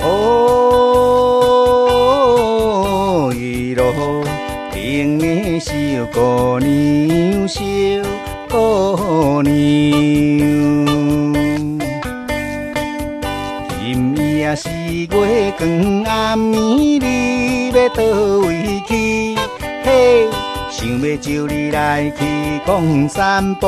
哦，一路顶的小姑娘，小姑娘，今夜是月光暗暝，你要倒位去？嘿，想要招你来去讲散步，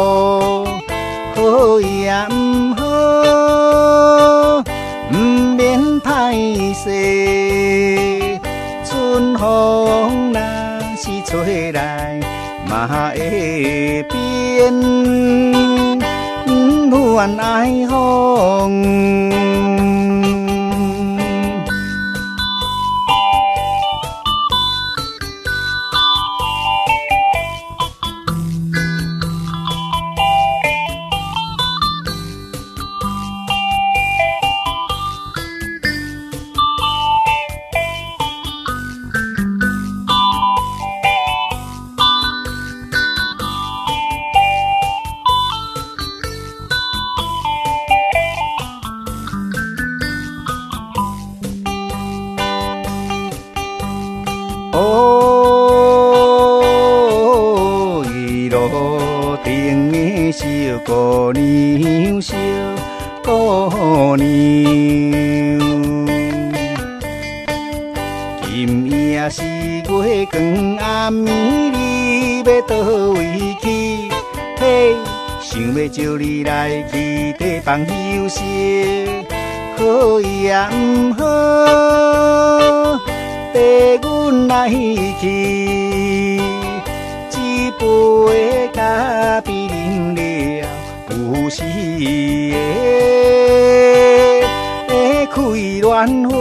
好也毋好。不免歹势，春风若是吹来，嘛会变。不愿爱风。哦，一路顶的小姑娘，小姑娘，今夜是月光暗暝，你要倒位去？嘿，想要招你来去地方休息，好也毋好。带阮来去，一杯咖啡饮了，有时会开乱花。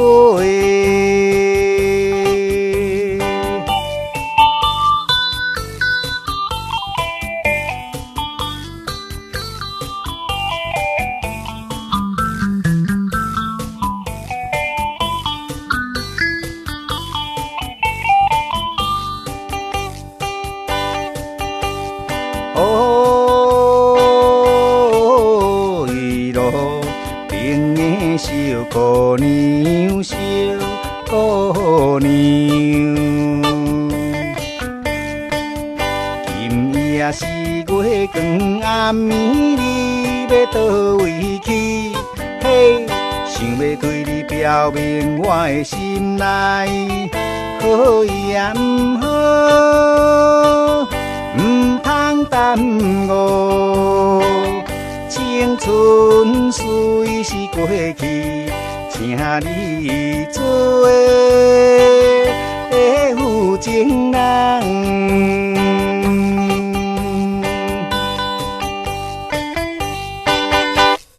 哦，一路顶的小姑娘，小姑娘，今夜是月光暗暝，你要倒位去？嘿，想要对你表明我的心内，好也毋好。唔通耽误，青春随时过去，请你做负情人。